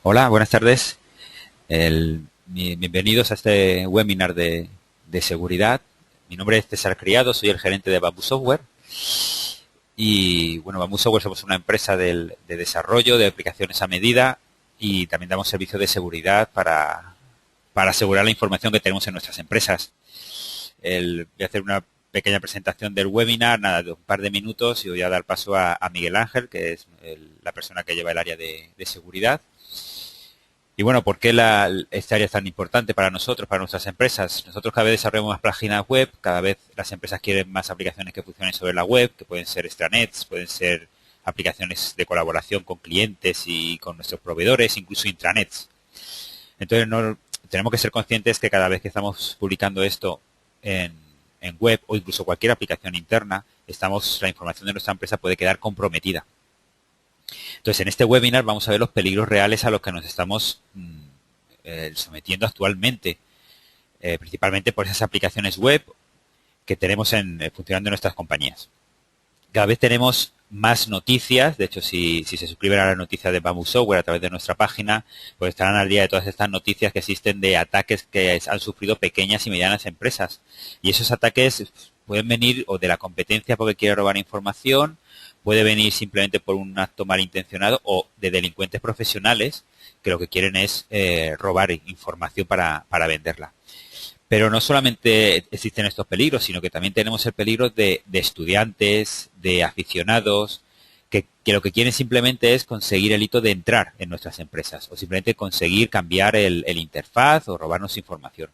Hola, buenas tardes. Bienvenidos a este webinar de seguridad. Mi nombre es César Criado, soy el gerente de Bamboo Software. Y bueno, Bamboo Software somos una empresa de desarrollo de aplicaciones a medida y también damos servicios de seguridad para asegurar la información que tenemos en nuestras empresas. Voy a hacer una pequeña presentación del webinar, nada, de un par de minutos, y voy a dar paso a Miguel Ángel, que es la persona que lleva el área de seguridad. Y bueno, ¿por qué esta área es tan importante para nosotros, para nuestras empresas? Nosotros cada vez desarrollamos más páginas web, cada vez las empresas quieren más aplicaciones que funcionen sobre la web, que pueden ser extranets, pueden ser aplicaciones de colaboración con clientes y con nuestros proveedores, incluso intranets. Entonces, tenemos que ser conscientes que cada vez que estamos publicando esto en web o incluso cualquier aplicación interna, la información de nuestra empresa puede quedar comprometida. Entonces, en este webinar vamos a ver los peligros reales a los que nos estamos sometiendo actualmente, principalmente por esas aplicaciones web que tenemos funcionando en nuestras compañías. Cada vez tenemos más noticias. De hecho, si se suscriben a las noticias de Bamboo Software a través de nuestra página, pues estarán al día de todas estas noticias que existen de ataques que han sufrido pequeñas y medianas empresas. Y esos ataques pueden venir o de la competencia porque quiere robar información, puede venir simplemente por un acto malintencionado o de delincuentes profesionales que lo que quieren es robar información para venderla. Pero no solamente existen estos peligros, sino que también tenemos el peligro de estudiantes, de aficionados, que lo que quieren simplemente es conseguir el hito de entrar en nuestras empresas o simplemente conseguir cambiar el interfaz o robarnos información.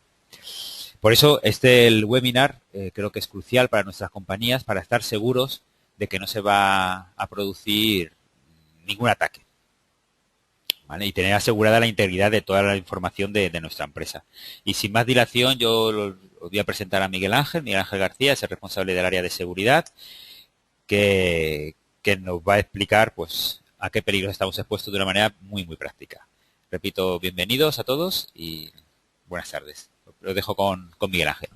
Por eso el webinar creo que es crucial para nuestras compañías para estar seguros de que no se va a producir ningún ataque. ¿Vale? Y tener asegurada la integridad de toda la información de nuestra empresa. Y sin más dilación, yo os voy a presentar a Miguel Ángel García, es el responsable del área de seguridad, que nos va a explicar pues a qué peligros estamos expuestos de una manera muy, muy práctica. Repito, bienvenidos a todos y buenas tardes. Lo dejo con Miguel Ángel.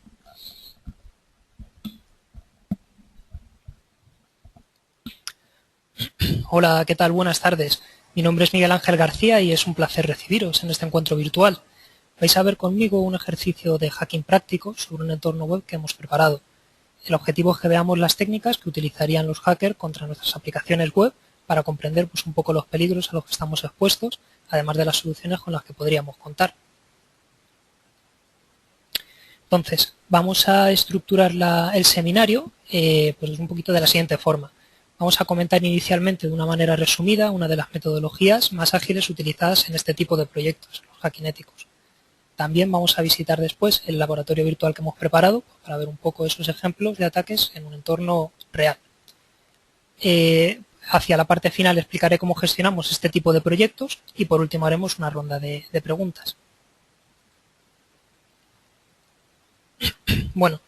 Hola, ¿qué tal? Buenas tardes. Mi nombre es Miguel Ángel García y es un placer recibiros en este encuentro virtual. Vais a ver conmigo un ejercicio de hacking práctico sobre un entorno web que hemos preparado. El objetivo es que veamos las técnicas que utilizarían los hackers contra nuestras aplicaciones web para comprender un poco los peligros a los que estamos expuestos, además de las soluciones con las que podríamos contar. Entonces, vamos a estructurar el seminario pues un poquito de la siguiente forma. Vamos a comentar inicialmente de una manera resumida una de las metodologías más ágiles utilizadas en este tipo de proyectos, los hackinéticos. También vamos a visitar después el laboratorio virtual que hemos preparado para ver un poco esos ejemplos de ataques en un entorno real. Hacia la parte final explicaré cómo gestionamos este tipo de proyectos y por último haremos una ronda de preguntas. Bueno,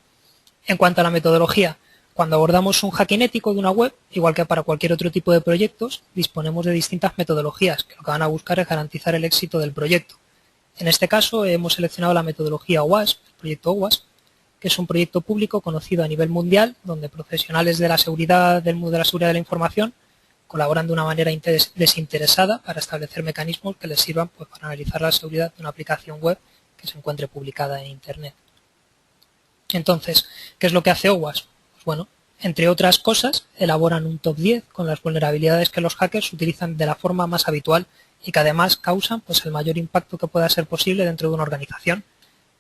en cuanto a la metodología, cuando abordamos un hacking ético de una web, igual que para cualquier otro tipo de proyectos, disponemos de distintas metodologías que lo que van a buscar es garantizar el éxito del proyecto. En este caso hemos seleccionado la metodología OWASP, el proyecto OWASP, que es un proyecto público conocido a nivel mundial, donde profesionales de la seguridad, del mundo de la seguridad de la información, colaboran de una manera desinteresada para establecer mecanismos que les sirvan pues, para analizar la seguridad de una aplicación web que se encuentre publicada en Internet. Entonces, ¿qué es lo que hace OWASP? Pues bueno, entre otras cosas, elaboran un top 10 con las vulnerabilidades que los hackers utilizan de la forma más habitual y que además causan pues, el mayor impacto que pueda ser posible dentro de una organización.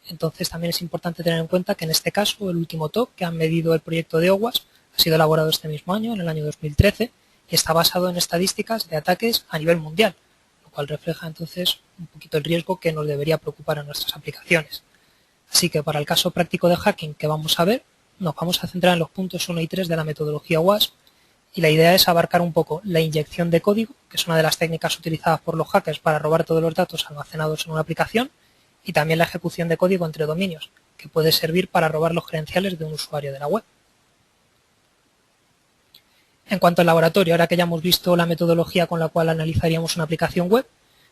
Entonces, también es importante tener en cuenta que en este caso, el último top que han medido el proyecto de OWASP ha sido elaborado este mismo año, en el año 2013, y está basado en estadísticas de ataques a nivel mundial, lo cual refleja entonces un poquito el riesgo que nos debería preocupar en nuestras aplicaciones. Así que para el caso práctico de hacking que vamos a ver, nos vamos a centrar en los puntos 1 y 3 de la metodología OWASP y la idea es abarcar un poco la inyección de código, que es una de las técnicas utilizadas por los hackers para robar todos los datos almacenados en una aplicación, y también la ejecución de código entre dominios, que puede servir para robar los credenciales de un usuario de la web. En cuanto al laboratorio, ahora que ya hemos visto la metodología con la cual analizaríamos una aplicación web,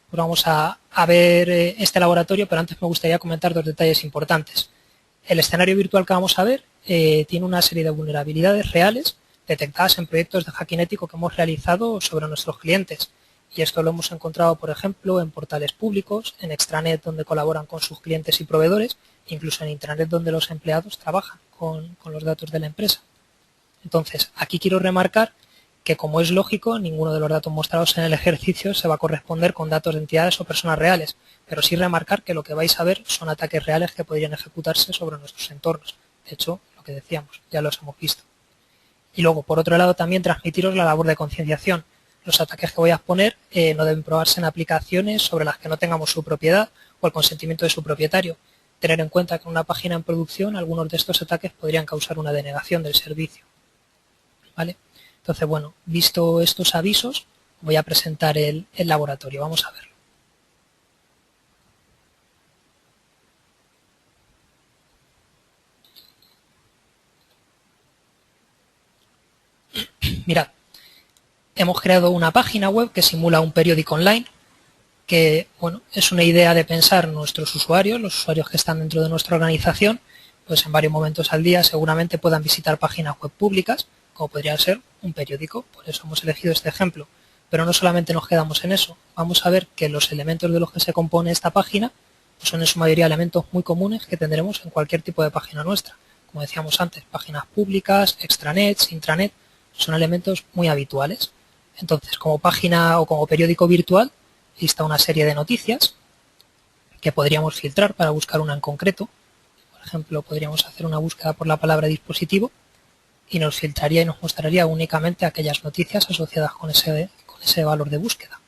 pues vamos a ver este laboratorio, pero antes me gustaría comentar dos detalles importantes. El escenario virtual que vamos a ver tiene una serie de vulnerabilidades reales detectadas en proyectos de hacking ético que hemos realizado sobre nuestros clientes Y esto lo hemos encontrado, por ejemplo, en portales públicos, en extranet donde colaboran con sus clientes y proveedores, incluso en intranet donde los empleados trabajan con los datos de la empresa. Entonces, aquí quiero remarcar que, como es lógico, ninguno de los datos mostrados en el ejercicio se va a corresponder con datos de entidades o personas reales, pero sí remarcar que lo que vais a ver son ataques reales que podrían ejecutarse sobre nuestros entornos. De hecho, lo que decíamos, ya los hemos visto. Y luego, por otro lado, también transmitiros la labor de concienciación. Los ataques que voy a exponer no deben probarse en aplicaciones sobre las que no tengamos su propiedad o el consentimiento de su propietario. Tener en cuenta que en una página en producción algunos de estos ataques podrían causar una denegación del servicio. ¿Vale? Entonces, bueno, visto estos avisos, voy a presentar el laboratorio. Vamos a verlo. Mirad, hemos creado una página web que simula un periódico online que, bueno, es una idea de pensar nuestros usuarios, los usuarios que están dentro de nuestra organización, pues en varios momentos al día seguramente puedan visitar páginas web públicas, como podría ser un periódico. Por eso hemos elegido este ejemplo. Pero no solamente nos quedamos en eso. Vamos a ver que los elementos de los que se compone esta página pues son en su mayoría elementos muy comunes que tendremos en cualquier tipo de página nuestra. Como decíamos antes, páginas públicas, extranets, intranet, son elementos muy habituales. Entonces, como página o como periódico virtual, lista una serie de noticias que podríamos filtrar para buscar una en concreto. Por ejemplo, podríamos hacer una búsqueda por la palabra dispositivo y nos filtraría y nos mostraría únicamente aquellas noticias asociadas con ese valor de búsqueda.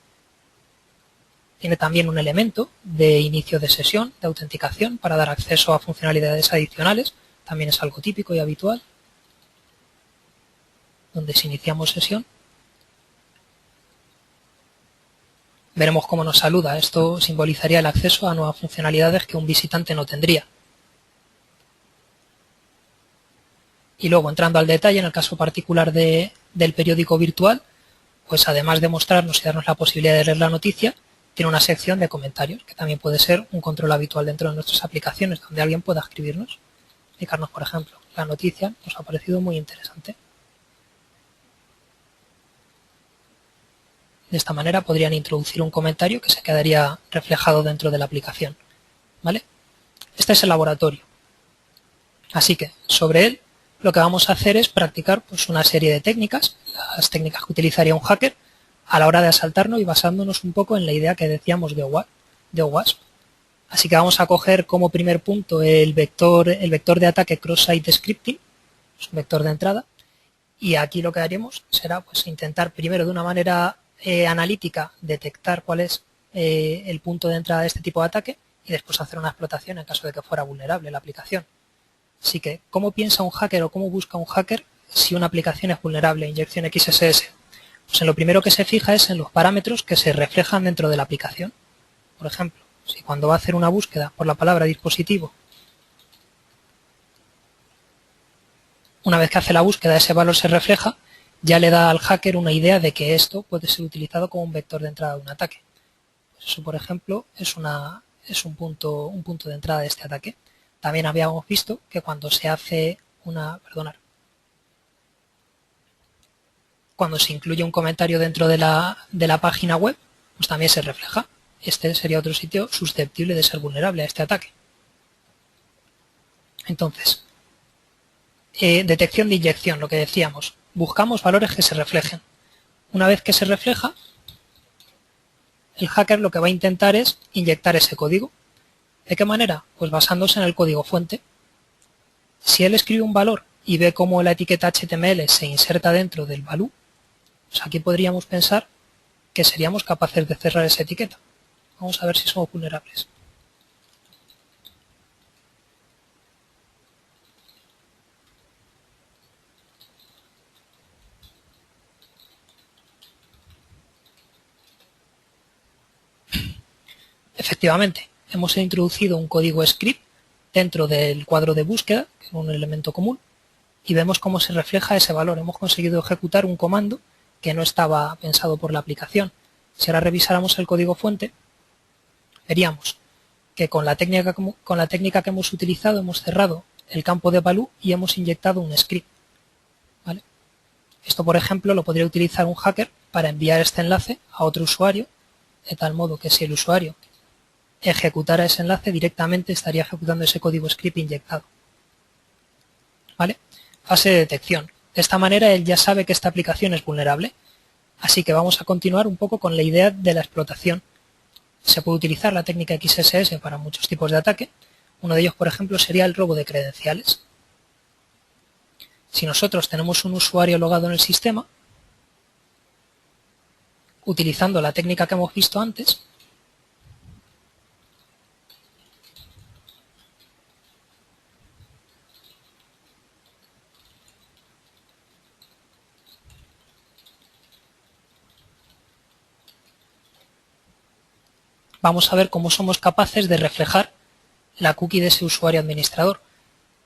Tiene también un elemento de inicio de sesión, de autenticación, para dar acceso a funcionalidades adicionales. También es algo típico y habitual, donde si iniciamos sesión, veremos cómo nos saluda. Esto simbolizaría el acceso a nuevas funcionalidades que un visitante no tendría. Y luego, entrando al detalle, en el caso particular del periódico virtual, pues además de mostrarnos y darnos la posibilidad de leer la noticia, tiene una sección de comentarios, que también puede ser un control habitual dentro de nuestras aplicaciones, donde alguien pueda escribirnos, explicarnos, por ejemplo, la noticia nos ha parecido muy interesante. De esta manera podrían introducir un comentario que se quedaría reflejado dentro de la aplicación. ¿Vale? Este es el laboratorio. Así que, sobre él, lo que vamos a hacer es practicar pues, una serie de técnicas, las técnicas que utilizaría un hacker a la hora de asaltarnos y basándonos un poco en la idea que decíamos de OWASP. Así que vamos a coger como primer punto el vector de ataque cross-site scripting, es un vector de entrada, y aquí lo que haremos será pues, intentar primero de una manera analítica detectar cuál es el punto de entrada de este tipo de ataque y después hacer una explotación en caso de que fuera vulnerable la aplicación. Así que, ¿cómo piensa un hacker o cómo busca un hacker si una aplicación es vulnerable? Inyección XSS. Pues en lo primero que se fija es en los parámetros que se reflejan dentro de la aplicación. Por ejemplo, si cuando va a hacer una búsqueda por la palabra dispositivo, una vez que hace la búsqueda ese valor se refleja, ya le da al hacker una idea de que esto puede ser utilizado como un vector de entrada de un ataque. Pues eso, por ejemplo, es un punto de entrada de este ataque. También habíamos visto que cuando se hace cuando se incluye un comentario dentro de la página web, pues también se refleja. Este sería otro sitio susceptible de ser vulnerable a este ataque. Entonces, detección de inyección, lo que decíamos. Buscamos valores que se reflejen. Una vez que se refleja, el hacker lo que va a intentar es inyectar ese código. ¿De qué manera? Pues basándose en el código fuente. Si él escribe un valor y ve cómo la etiqueta HTML se inserta dentro del value, pues aquí podríamos pensar que seríamos capaces de cerrar esa etiqueta. Vamos a ver si somos vulnerables. Efectivamente, hemos introducido un código script dentro del cuadro de búsqueda, que es un elemento común, y vemos cómo se refleja ese valor. Hemos conseguido ejecutar un comando que no estaba pensado por la aplicación. Si ahora revisáramos el código fuente, veríamos que con la técnica que hemos utilizado hemos cerrado el campo de value y hemos inyectado un script. ¿Vale? Esto, por ejemplo, lo podría utilizar un hacker para enviar este enlace a otro usuario, de tal modo que si el usuario ejecutara ese enlace, directamente estaría ejecutando ese código script inyectado. ¿Vale? Fase de detección. De esta manera él ya sabe que esta aplicación es vulnerable, así que vamos a continuar un poco con la idea de la explotación. Se puede utilizar la técnica XSS para muchos tipos de ataque. Uno de ellos, por ejemplo, sería el robo de credenciales. Si nosotros tenemos un usuario logado en el sistema, utilizando la técnica que hemos visto antes, vamos a ver cómo somos capaces de reflejar la cookie de ese usuario administrador.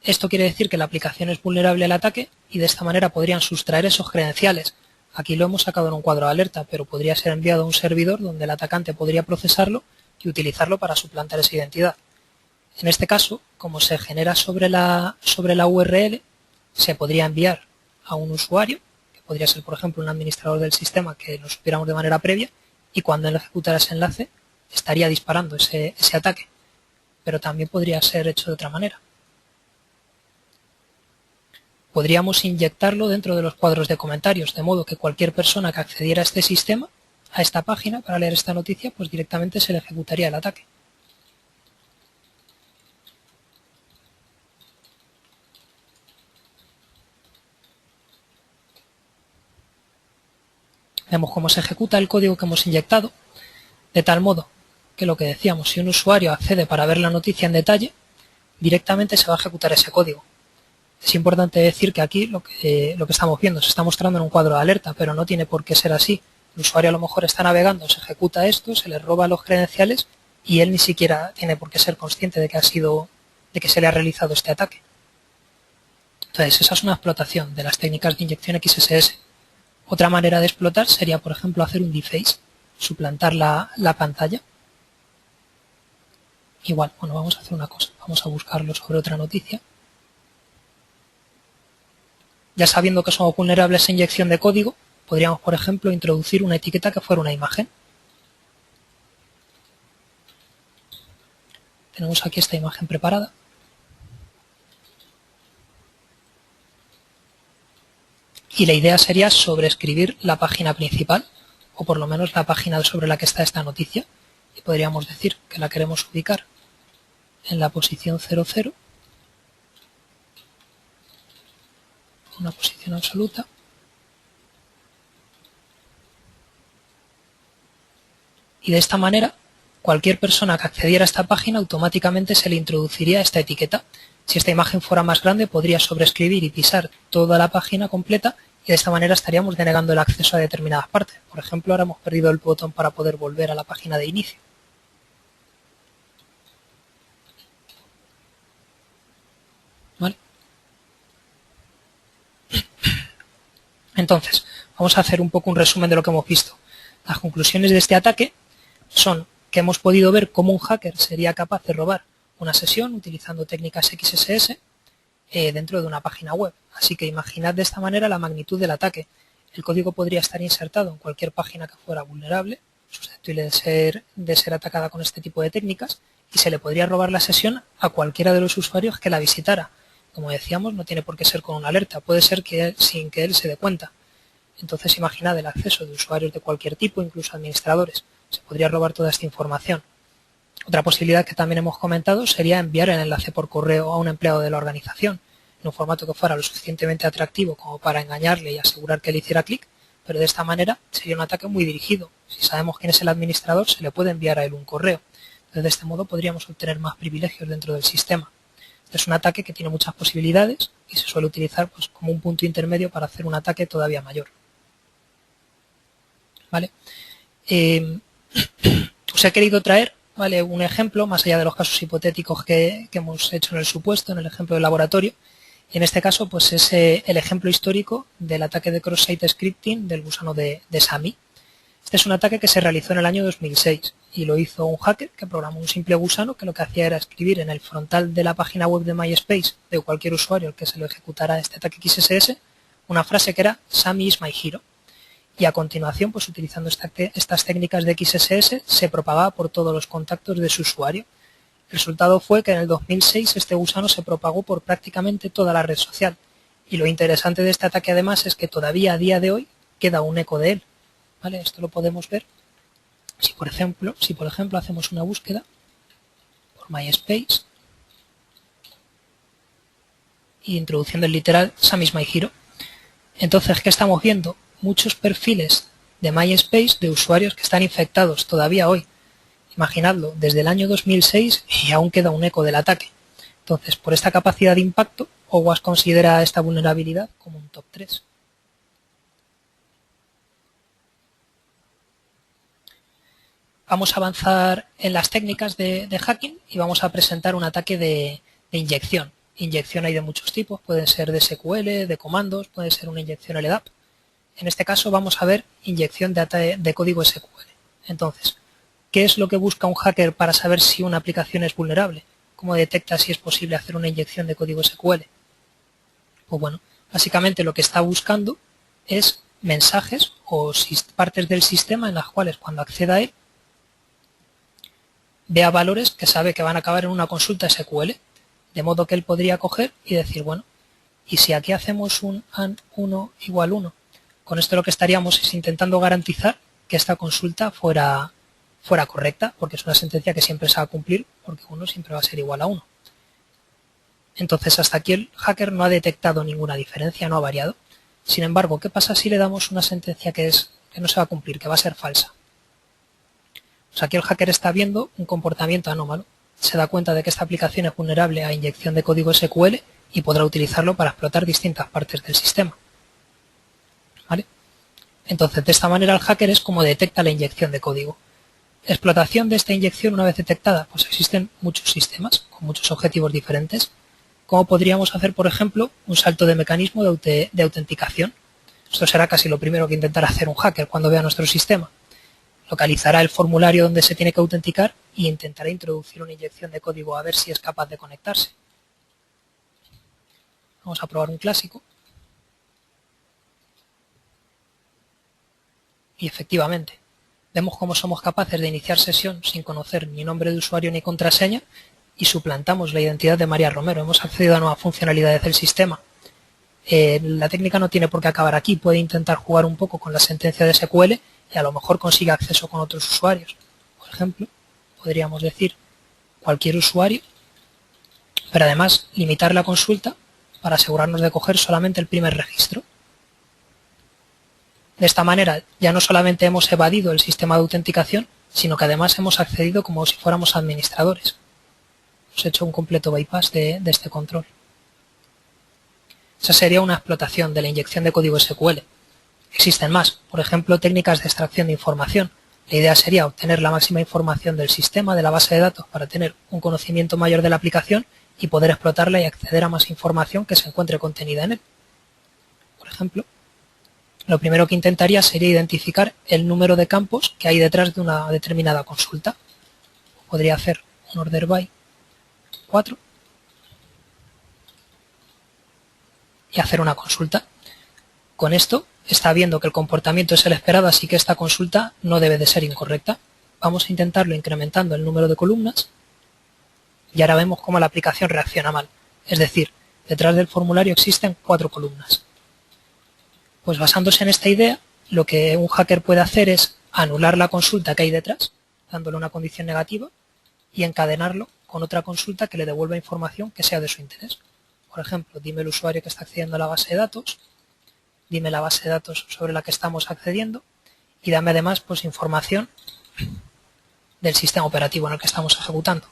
Esto quiere decir que la aplicación es vulnerable al ataque y de esta manera podrían sustraer esos credenciales. Aquí lo hemos sacado en un cuadro de alerta, pero podría ser enviado a un servidor donde el atacante podría procesarlo y utilizarlo para suplantar esa identidad. En este caso, como se genera sobre la URL, se podría enviar a un usuario, que podría ser, por ejemplo, un administrador del sistema que lo supiéramos de manera previa, y cuando él ejecutara ese enlace, estaría disparando ese ataque. Pero también podría ser hecho de otra manera. Podríamos inyectarlo dentro de los cuadros de comentarios, de modo que cualquier persona que accediera a este sistema, a esta página, para leer esta noticia, pues directamente se le ejecutaría el ataque. Vemos cómo se ejecuta el código que hemos inyectado, de tal modo que lo que decíamos, si un usuario accede para ver la noticia en detalle, directamente se va a ejecutar ese código. Es importante decir que aquí lo que estamos viendo se está mostrando en un cuadro de alerta, pero no tiene por qué ser así. El usuario a lo mejor está navegando, se ejecuta esto, se le roba los credenciales y él ni siquiera tiene por qué ser consciente de que se le ha realizado este ataque. Entonces, esa es una explotación de las técnicas de inyección XSS. Otra manera de explotar sería, por ejemplo, hacer un deface, suplantar la pantalla. Igual, bueno, vamos a hacer una cosa, vamos a buscarlo sobre otra noticia. Ya sabiendo que somos vulnerables a inyección de código, podríamos, por ejemplo, introducir una etiqueta que fuera una imagen. Tenemos aquí esta imagen preparada. Y la idea sería sobreescribir la página principal, o por lo menos la página sobre la que está esta noticia. Y podríamos decir que la queremos ubicar en la posición 00, una posición absoluta. Y de esta manera, cualquier persona que accediera a esta página automáticamente se le introduciría esta etiqueta. Si esta imagen fuera más grande, podría sobreescribir y pisar toda la página completa y de esta manera estaríamos denegando el acceso a determinadas partes. Por ejemplo, ahora hemos perdido el botón para poder volver a la página de inicio. ¿Vale? Entonces, vamos a hacer un poco un resumen de lo que hemos visto. Las conclusiones de este ataque son que hemos podido ver cómo un hacker sería capaz de robar una sesión utilizando técnicas XSS dentro de una página web. Así que imaginad de esta manera la magnitud del ataque. El código podría estar insertado en cualquier página que fuera vulnerable, susceptible de ser atacada con este tipo de técnicas, y se le podría robar la sesión a cualquiera de los usuarios que la visitara. Como decíamos, no tiene por qué ser con una alerta, puede ser sin que él se dé cuenta. Entonces imaginad el acceso de usuarios de cualquier tipo, incluso administradores. Se podría robar toda esta información. Otra posibilidad que también hemos comentado sería enviar el enlace por correo a un empleado de la organización, en un formato que fuera lo suficientemente atractivo como para engañarle y asegurar que le hiciera clic, pero de esta manera sería un ataque muy dirigido. Si sabemos quién es el administrador, se le puede enviar a él un correo. Entonces, de este modo podríamos obtener más privilegios dentro del sistema. Este es un ataque que tiene muchas posibilidades y se suele utilizar pues, como un punto intermedio para hacer un ataque todavía mayor. ¿Vale? Os he querido traer, ¿vale?, un ejemplo, más allá de los casos hipotéticos que hemos hecho en el supuesto, en el ejemplo del laboratorio. Y en este caso, pues es el ejemplo histórico del ataque de cross-site scripting del gusano de SAMI. Este es un ataque que se realizó en el año 2006 y lo hizo un hacker que programó un simple gusano que lo que hacía era escribir en el frontal de la página web de MySpace de cualquier usuario al que se lo ejecutara este ataque XSS una frase que era "Sami is my hero". y a continuación, pues utilizando estas técnicas de XSS, se propagaba por todos los contactos de su usuario. El resultado fue que en el 2006 este gusano se propagó por prácticamente toda la red social. Y lo interesante de este ataque además es que todavía a día de hoy queda un eco de él. ¿Vale? Esto lo podemos ver si por ejemplo hacemos una búsqueda por MySpace y introduciendo el literal Sami is my hero. Entonces, ¿qué estamos viendo? Muchos perfiles de MySpace de usuarios que están infectados todavía hoy. Imaginadlo, desde el año 2006 y aún queda un eco del ataque. Entonces, por esta capacidad de impacto, OWASP considera esta vulnerabilidad como un top 3. Vamos a avanzar en las técnicas de hacking y vamos a presentar un ataque de inyección. Inyección hay de muchos tipos, pueden ser de SQL, de comandos, puede ser una inyección LDAP. En este caso vamos a ver inyección de código SQL. Entonces, ¿qué es lo que busca un hacker para saber si una aplicación es vulnerable? ¿Cómo detecta si es posible hacer una inyección de código SQL? Pues bueno, básicamente lo que está buscando es mensajes o partes del sistema en las cuales cuando acceda a él vea valores que sabe que van a acabar en una consulta SQL, de modo que él podría coger y decir, bueno, ¿y si aquí hacemos un AND 1 igual 1? Con esto lo que estaríamos es intentando garantizar que esta consulta fuera correcta, porque es una sentencia que siempre se va a cumplir, porque 1 siempre va a ser igual a 1. Entonces, hasta aquí el hacker no ha detectado ninguna diferencia, no ha variado. Sin embargo, ¿qué pasa si le damos una sentencia que no se va a cumplir, que va a ser falsa? Pues aquí el hacker está viendo un comportamiento anómalo. Se da cuenta de que esta aplicación es vulnerable a inyección de código SQL y podrá utilizarlo para explotar distintas partes del sistema. ¿Vale? Entonces, de esta manera el hacker es como detecta la inyección de código. Explotación de esta inyección una vez detectada, pues existen muchos sistemas con muchos objetivos diferentes. ¿Cómo podríamos hacer, por ejemplo, un salto de mecanismo de autenticación? Esto será casi lo primero que intentará hacer un hacker cuando vea nuestro sistema. Localizará el formulario donde se tiene que autenticar e intentará introducir una inyección de código a ver si es capaz de conectarse. Vamos a probar un clásico. Y efectivamente, vemos cómo somos capaces de iniciar sesión sin conocer ni nombre de usuario ni contraseña y suplantamos la identidad de María Romero. Hemos accedido a nuevas funcionalidades del sistema. La técnica no tiene por qué acabar aquí. Puede intentar jugar un poco con la sentencia de SQL y a lo mejor consiga acceso con otros usuarios. Por ejemplo, podríamos decir cualquier usuario, pero además limitar la consulta para asegurarnos de coger solamente el primer registro. De esta manera ya no solamente hemos evadido el sistema de autenticación, sino que además hemos accedido como si fuéramos administradores. Hemos hecho un completo bypass de este control. Esa sería una explotación de la inyección de código SQL. Existen más, por ejemplo, técnicas de extracción de información. La idea sería obtener la máxima información del sistema, de la base de datos, para tener un conocimiento mayor de la aplicación y poder explotarla y acceder a más información que se encuentre contenida en él. Por ejemplo, lo primero que intentaría sería identificar el número de campos que hay detrás de una determinada consulta. Podría hacer un order by 4 y hacer una consulta. Con esto está viendo que el comportamiento es el esperado, así que esta consulta no debe de ser incorrecta. Vamos a intentarlo incrementando el número de columnas y ahora vemos cómo la aplicación reacciona mal. Es decir, detrás del formulario existen 4 columnas. Pues basándose en esta idea, lo que un hacker puede hacer es anular la consulta que hay detrás, dándole una condición negativa, y encadenarlo con otra consulta que le devuelva información que sea de su interés. Por ejemplo, dime el usuario que está accediendo a la base de datos, dime la base de datos sobre la que estamos accediendo y dame además pues información del sistema operativo en el que estamos ejecutando.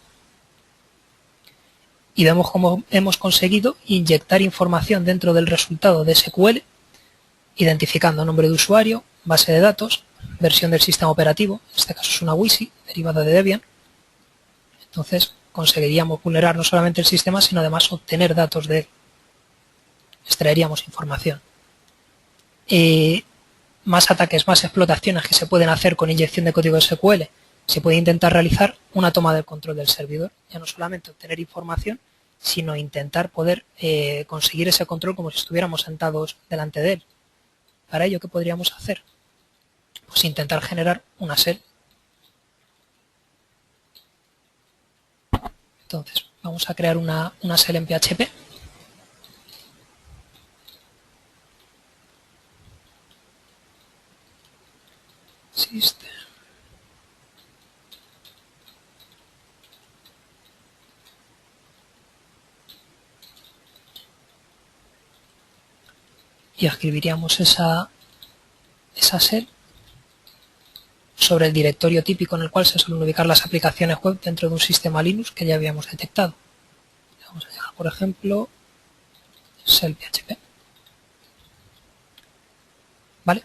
Y vemos cómo hemos conseguido inyectar información dentro del resultado de SQL, identificando nombre de usuario, base de datos, versión del sistema operativo, en este caso es una WYSI derivada de Debian. Entonces conseguiríamos vulnerar no solamente el sistema, sino además obtener datos de él. Extraeríamos información. Más ataques, más explotaciones que se pueden hacer con inyección de código SQL. Se puede intentar realizar una toma del control del servidor. Ya no solamente obtener información, sino intentar poder conseguir ese control como si estuviéramos sentados delante de él. Para ello, ¿qué podríamos hacer? pues intentar generar una shell. Entonces, vamos a crear una shell en PHP. System. Y escribiríamos esa shell sobre el directorio típico en el cual se suelen ubicar las aplicaciones web dentro de un sistema Linux que ya habíamos detectado. Vamos a llamar, por ejemplo, shell PHP. ¿Vale?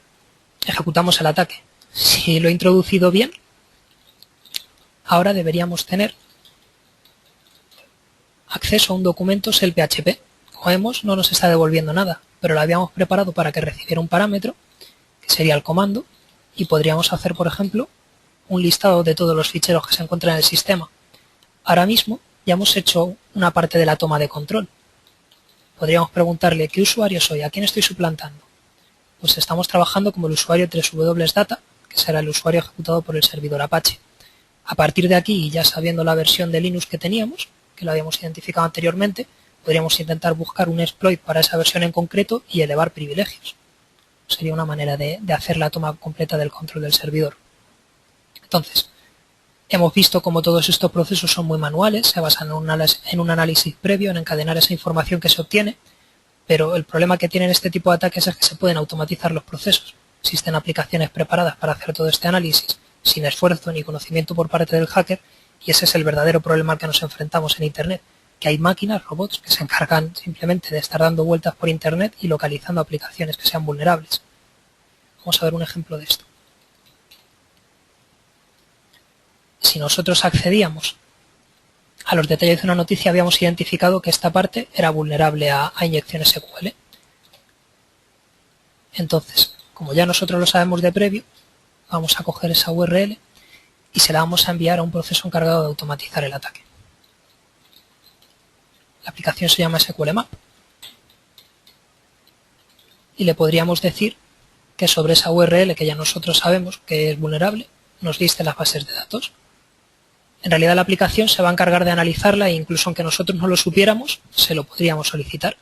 Ejecutamos el ataque. Si lo he introducido bien, ahora deberíamos tener acceso a un documento shell PHP. Como vemos, no nos está devolviendo nada, pero lo habíamos preparado para que recibiera un parámetro, que sería el comando, y podríamos hacer, por ejemplo, un listado de todos los ficheros que se encuentran en el sistema. Ahora mismo ya hemos hecho una parte de la toma de control. Podríamos preguntarle qué usuario soy, a quién estoy suplantando. Pues estamos trabajando como el usuario www.data, que será el usuario ejecutado por el servidor Apache. A partir de aquí, ya sabiendo la versión de Linux que teníamos, que lo habíamos identificado anteriormente, podríamos intentar buscar un exploit para esa versión en concreto y elevar privilegios. Sería una manera de hacer la toma completa del control del servidor. Entonces, hemos visto cómo todos estos procesos son muy manuales, se basan en un análisis previo, en encadenar esa información que se obtiene, pero el problema que tienen este tipo de ataques es que se pueden automatizar los procesos. Existen aplicaciones preparadas para hacer todo este análisis sin esfuerzo ni conocimiento por parte del hacker, y ese es el verdadero problema al que nos enfrentamos en Internet, que hay máquinas, robots, que se encargan simplemente de estar dando vueltas por Internet y localizando aplicaciones que sean vulnerables. Vamos a ver un ejemplo de esto. Si nosotros accedíamos a los detalles de una noticia, habíamos identificado que esta parte era vulnerable a inyecciones SQL. Entonces, como ya nosotros lo sabemos de previo, vamos a coger esa URL y se la vamos a enviar a un proceso encargado de automatizar el ataque. La aplicación se llama SQL Map. Y le podríamos decir que sobre esa URL, que ya nosotros sabemos que es vulnerable, nos liste las bases de datos. En realidad la aplicación se va a encargar de analizarla e incluso aunque nosotros no lo supiéramos, se lo podríamos solicitar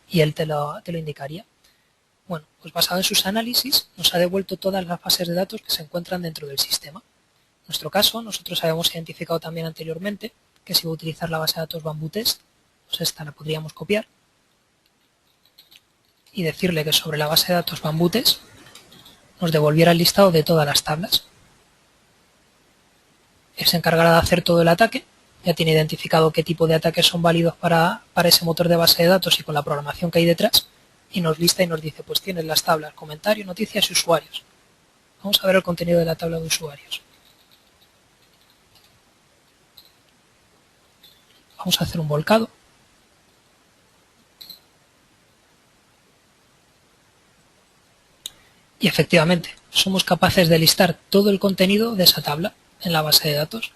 y él te lo indicaría. Bueno, pues basado en sus análisis, nos ha devuelto todas las bases de datos que se encuentran dentro del sistema. En nuestro caso, nosotros habíamos identificado también anteriormente que si iba a utilizar la base de datos Bamboo Test, pues esta la podríamos copiar y decirle que sobre la base de datos Bamboo Test nos devolviera el listado de todas las tablas. Él se encargará de hacer todo el ataque, ya tiene identificado qué tipo de ataques son válidos para ese motor de base de datos y con la programación que hay detrás, y nos lista y nos dice, pues tienes las tablas, comentarios, noticias y usuarios. Vamos a ver el contenido de la tabla de usuarios. Vamos a hacer un volcado. Y efectivamente, somos capaces de listar todo el contenido de esa tabla en la base de datos,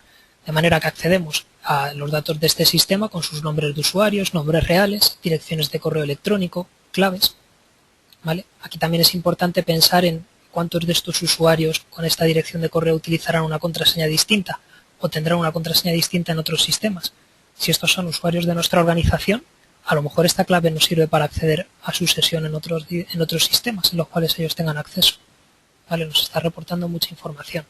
de manera que accedemos a los datos de este sistema con sus nombres de usuarios, nombres reales, direcciones de correo electrónico, claves. ¿Vale? Aquí también es importante pensar en cuántos de estos usuarios con esta dirección de correo utilizarán una contraseña distinta o tendrán una contraseña distinta en otros sistemas. Si estos son usuarios de nuestra organización, a lo mejor esta clave nos sirve para acceder a su sesión en otros sistemas en los cuales ellos tengan acceso. ¿Vale? Nos está reportando mucha información.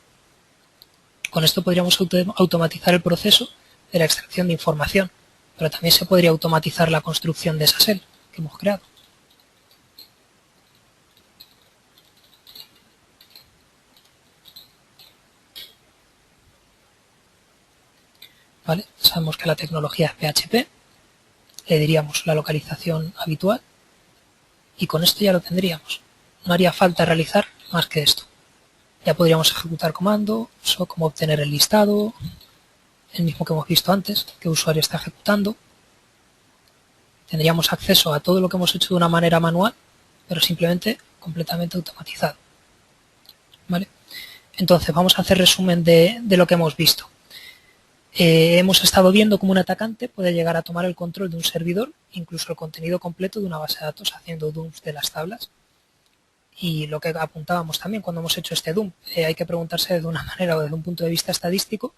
Con esto podríamos automatizar el proceso de la extracción de información, pero también se podría automatizar la construcción de esa shell que hemos creado. ¿Vale? Sabemos que la tecnología es PHP, le diríamos la localización habitual y con esto ya lo tendríamos. No haría falta realizar más que esto. Ya podríamos ejecutar comandos, o como obtener el listado, el mismo que hemos visto antes, qué usuario está ejecutando. Tendríamos acceso a todo lo que hemos hecho de una manera manual, pero simplemente completamente automatizado. ¿Vale? Entonces vamos a hacer resumen de lo que hemos visto. Hemos estado viendo cómo un atacante puede llegar a tomar el control de un servidor, incluso el contenido completo de una base de datos, haciendo dumps de las tablas. Y lo que apuntábamos también cuando hemos hecho este DUM, hay que preguntarse de una manera o desde un punto de vista estadístico,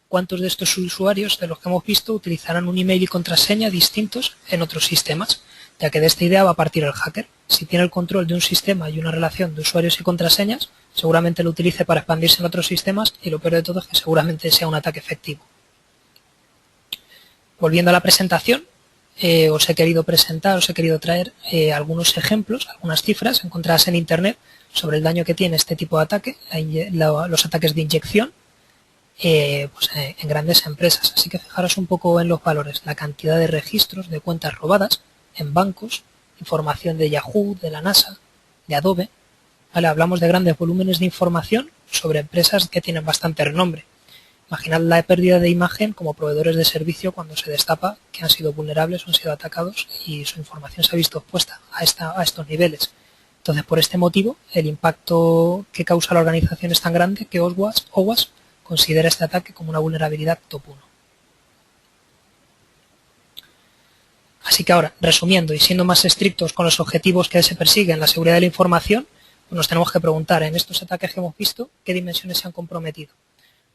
cuántos de estos usuarios de los que hemos visto utilizarán un email y contraseña distintos en otros sistemas, ya que de esta idea va a partir el hacker. Si tiene el control de un sistema y una relación de usuarios y contraseñas, seguramente lo utilice para expandirse en otros sistemas y lo peor de todo es que seguramente sea un ataque efectivo. Volviendo a la presentación, os he querido traer algunos ejemplos, algunas cifras encontradas en Internet sobre el daño que tiene este tipo de ataque, los ataques de inyección, en grandes empresas. Así que fijaros un poco en los valores, la cantidad de registros de cuentas robadas en bancos, información de Yahoo, de la NASA, de Adobe. ¿Vale? Hablamos de grandes volúmenes de información sobre empresas que tienen bastante renombre. Imaginad la pérdida de imagen como proveedores de servicio cuando se destapa que han sido vulnerables o han sido atacados y su información se ha visto expuesta a estos niveles. Entonces, por este motivo, el impacto que causa la organización es tan grande que OWASP considera este ataque como una vulnerabilidad top 1. Así que ahora, resumiendo y siendo más estrictos con los objetivos que se persiguen, la seguridad de la información, pues nos tenemos que preguntar en estos ataques que hemos visto qué dimensiones se han comprometido.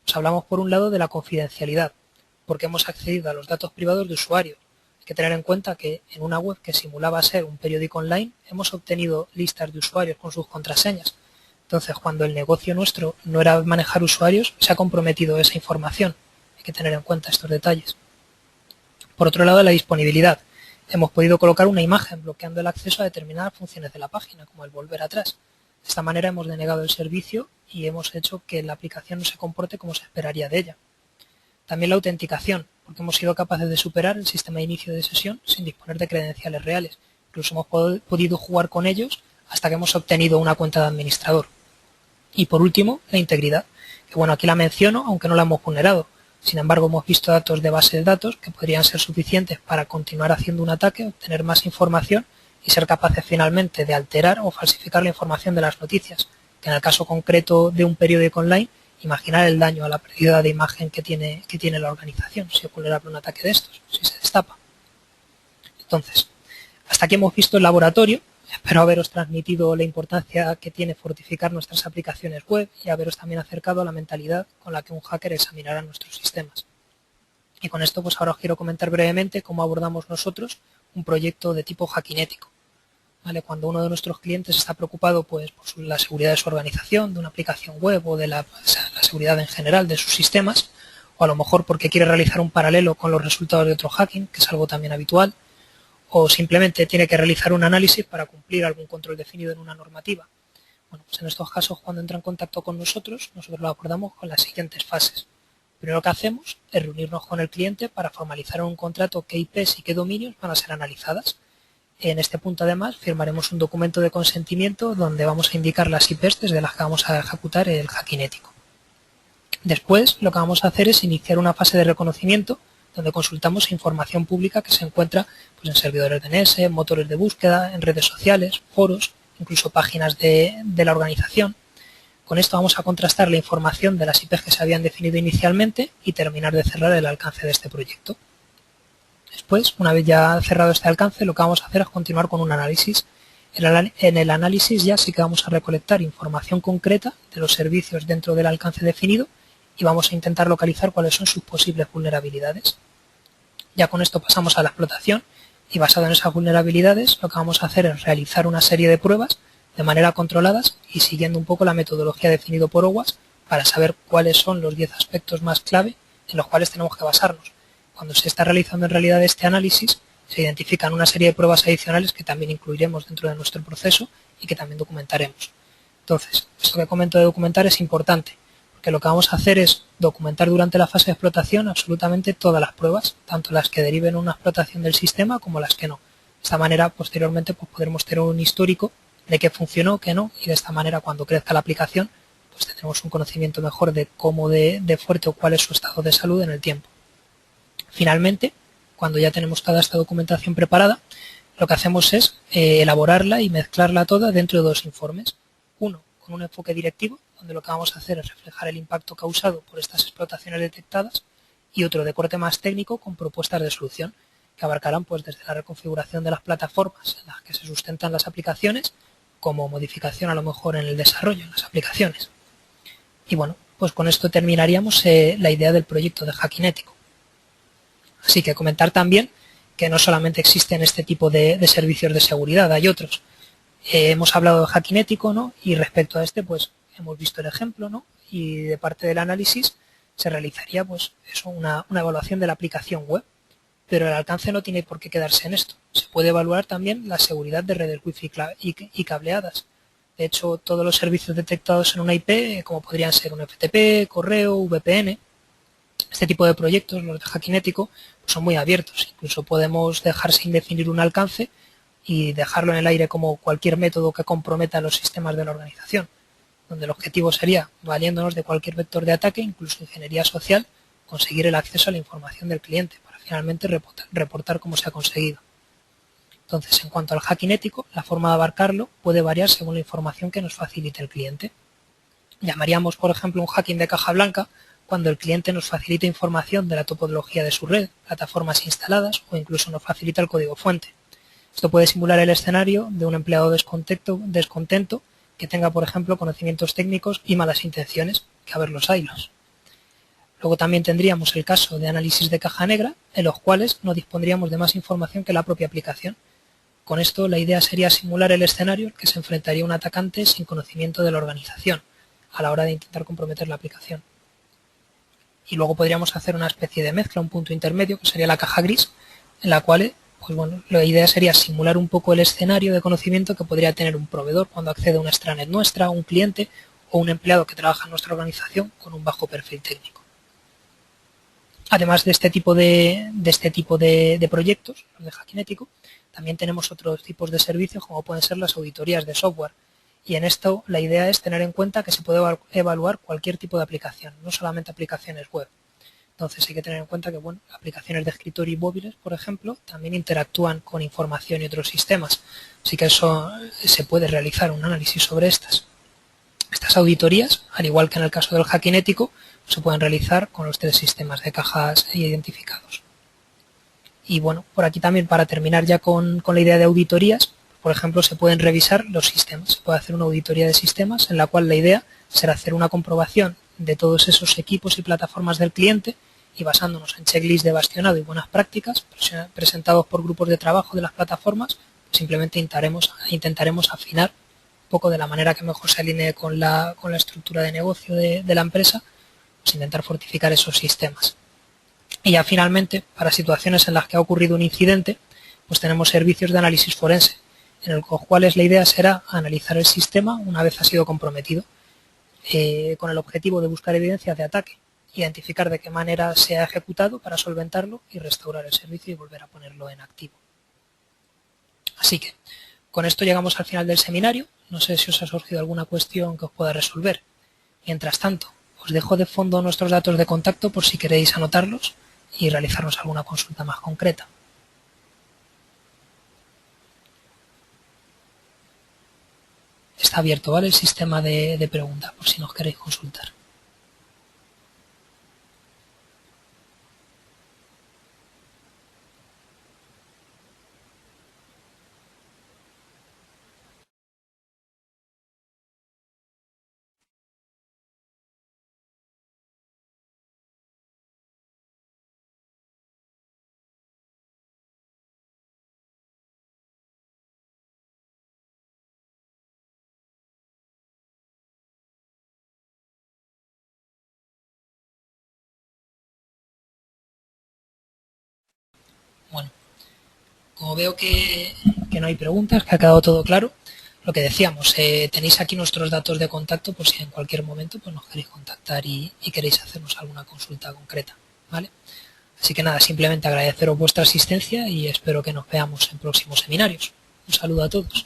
Pues hablamos por un lado de la confidencialidad, porque hemos accedido a los datos privados de usuarios. Hay que tener en cuenta que en una web que simulaba ser un periódico online hemos obtenido listas de usuarios con sus contraseñas. Entonces, cuando el negocio nuestro no era manejar usuarios, se ha comprometido esa información. Hay que tener en cuenta estos detalles. Por otro lado, la disponibilidad. Hemos podido colocar una imagen bloqueando el acceso a determinadas funciones de la página, como el volver atrás. De esta manera hemos denegado el servicio y hemos hecho que la aplicación no se comporte como se esperaría de ella. También la autenticación, porque hemos sido capaces de superar el sistema de inicio de sesión sin disponer de credenciales reales. Incluso hemos podido jugar con ellos hasta que hemos obtenido una cuenta de administrador. Y por último, la integridad, que bueno, aquí la menciono aunque no la hemos vulnerado. Sin embargo, hemos visto datos de base de datos que podrían ser suficientes para continuar haciendo un ataque, obtener más información y ser capaces finalmente de alterar o falsificar la información de las noticias, que en el caso concreto de un periódico online, imaginar el daño a la pérdida de imagen que tiene la organización, si es vulnerable un ataque de estos, si se destapa. Entonces, hasta aquí hemos visto el laboratorio. Espero haberos transmitido la importancia que tiene fortificar nuestras aplicaciones web y haberos también acercado a la mentalidad con la que un hacker examinará nuestros sistemas. Y con esto pues ahora os quiero comentar brevemente cómo abordamos nosotros un proyecto de tipo hackinético. ¿Vale? Cuando uno de nuestros clientes está preocupado pues, por la seguridad de su organización, de una aplicación web o de la seguridad en general de sus sistemas, o a lo mejor porque quiere realizar un paralelo con los resultados de otro hacking, que es algo también habitual, o simplemente tiene que realizar un análisis para cumplir algún control definido en una normativa. Bueno, pues en estos casos, cuando entra en contacto con nosotros lo abordamos con las siguientes fases. Primero que hacemos es reunirnos con el cliente para formalizar un contrato qué IPs y qué dominios van a ser analizadas. En este punto, además, firmaremos un documento de consentimiento donde vamos a indicar las IPs desde las que vamos a ejecutar el hackinético. Después, lo que vamos a hacer es iniciar una fase de reconocimiento donde consultamos información pública que se encuentra pues, en servidores DNS, en motores de búsqueda, en redes sociales, foros, incluso páginas de la organización. Con esto vamos a contrastar la información de las IPs que se habían definido inicialmente y terminar de cerrar el alcance de este proyecto. Después, una vez ya cerrado este alcance, lo que vamos a hacer es continuar con un análisis. En el análisis ya sí que vamos a recolectar información concreta de los servicios dentro del alcance definido y vamos a intentar localizar cuáles son sus posibles vulnerabilidades. Ya con esto pasamos a la explotación y basado en esas vulnerabilidades lo que vamos a hacer es realizar una serie de pruebas de manera controladas y siguiendo un poco la metodología definida por OWASP para saber cuáles son los 10 aspectos más clave en los cuales tenemos que basarnos. Cuando se está realizando en realidad este análisis, se identifican una serie de pruebas adicionales que también incluiremos dentro de nuestro proceso y que también documentaremos. Entonces, esto que comento de documentar es importante, porque lo que vamos a hacer es documentar durante la fase de explotación absolutamente todas las pruebas, tanto las que deriven una explotación del sistema como las que no. De esta manera, posteriormente, pues podremos tener un histórico de qué funcionó, qué no, y de esta manera, cuando crezca la aplicación, pues tendremos un conocimiento mejor de cómo de fuerte o cuál es su estado de salud en el tiempo. Finalmente, cuando ya tenemos toda esta documentación preparada, lo que hacemos es elaborarla y mezclarla toda dentro de 2 informes. Uno, con un enfoque directivo, donde lo que vamos a hacer es reflejar el impacto causado por estas explotaciones detectadas, y otro de corte más técnico con propuestas de solución, que abarcarán pues desde la reconfiguración de las plataformas en las que se sustentan las aplicaciones, como modificación a lo mejor en el desarrollo, en las aplicaciones. Y bueno, pues con esto terminaríamos la idea del proyecto de Hackinético. Así que comentar también que no solamente existen este tipo de servicios de seguridad, hay otros. Hemos hablado de Hackinético, ¿no? Y respecto a este, pues hemos visto el ejemplo, ¿no? Y de parte del análisis se realizaría pues eso, una evaluación de la aplicación web. Pero el alcance no tiene por qué quedarse en esto. Se puede evaluar también la seguridad de redes wifi y cableadas. De hecho, todos los servicios detectados en una IP, como podrían ser un FTP, correo, VPN, este tipo de proyectos, los de Hackinético, pues son muy abiertos. Incluso podemos dejar sin definir un alcance y dejarlo en el aire como cualquier método que comprometa los sistemas de la organización, donde el objetivo sería, valiéndonos de cualquier vector de ataque, incluso ingeniería social, conseguir el acceso a la información del cliente para finalmente reportar cómo se ha conseguido. Entonces, en cuanto al hackinético, la forma de abarcarlo puede variar según la información que nos facilite el cliente. Llamaríamos, por ejemplo, un hacking de caja blanca cuando el cliente nos facilita información de la topología de su red, plataformas instaladas o incluso nos facilita el código fuente. Esto puede simular el escenario de un empleado descontento que tenga, por ejemplo, conocimientos técnicos y malas intenciones, que a ver los haylos. Luego también tendríamos el caso de análisis de caja negra, en los cuales no dispondríamos de más información que la propia aplicación. Con esto la idea sería simular el escenario en que se enfrentaría un atacante sin conocimiento de la organización a la hora de intentar comprometer la aplicación. Y luego podríamos hacer una especie de mezcla, un punto intermedio, que sería la caja gris, en la cual pues bueno, la idea sería simular un poco el escenario de conocimiento que podría tener un proveedor cuando accede a una extranet nuestra, un cliente o un empleado que trabaja en nuestra organización con un bajo perfil técnico. Además de este tipo de proyectos, los de Hackinético, también tenemos otros tipos de servicios como pueden ser las auditorías de software. Y en esto la idea es tener en cuenta que se puede evaluar cualquier tipo de aplicación, no solamente aplicaciones web. Entonces hay que tener en cuenta que bueno, aplicaciones de escritorio y móviles, por ejemplo, también interactúan con información y otros sistemas. Así que eso se puede realizar un análisis sobre estas. Estas auditorías, al igual que en el caso del hackinético, se pueden realizar con los 3 sistemas de cajas identificados. Y bueno, por aquí también para terminar ya con la idea de auditorías, por ejemplo, se pueden revisar los sistemas. Se puede hacer una auditoría de sistemas en la cual la idea será hacer una comprobación de todos esos equipos y plataformas del cliente y basándonos en checklists de bastionado y buenas prácticas presentados por grupos de trabajo de las plataformas, pues simplemente intentaremos afinar un poco de la manera que mejor se alinee con la estructura de negocio de la empresa, pues intentar fortificar esos sistemas. Y ya finalmente, para situaciones en las que ha ocurrido un incidente, pues tenemos servicios de análisis forense, en los cuales la idea será analizar el sistema una vez ha sido comprometido, con el objetivo de buscar evidencias de ataque, identificar de qué manera se ha ejecutado para solventarlo y restaurar el servicio y volver a ponerlo en activo. Así que, con esto llegamos al final del seminario. No sé si os ha surgido alguna cuestión que os pueda resolver. Mientras tanto, os dejo de fondo nuestros datos de contacto por si queréis anotarlos y realizarnos alguna consulta más concreta. Está abierto, ¿vale? El sistema de preguntas, por si nos queréis consultar. Bueno, como veo que no hay preguntas, que ha quedado todo claro, lo que decíamos, tenéis aquí nuestros datos de contacto por si en cualquier momento pues, nos queréis contactar y queréis hacernos alguna consulta concreta, ¿vale? Así que nada, simplemente agradeceros vuestra asistencia y espero que nos veamos en próximos seminarios. Un saludo a todos.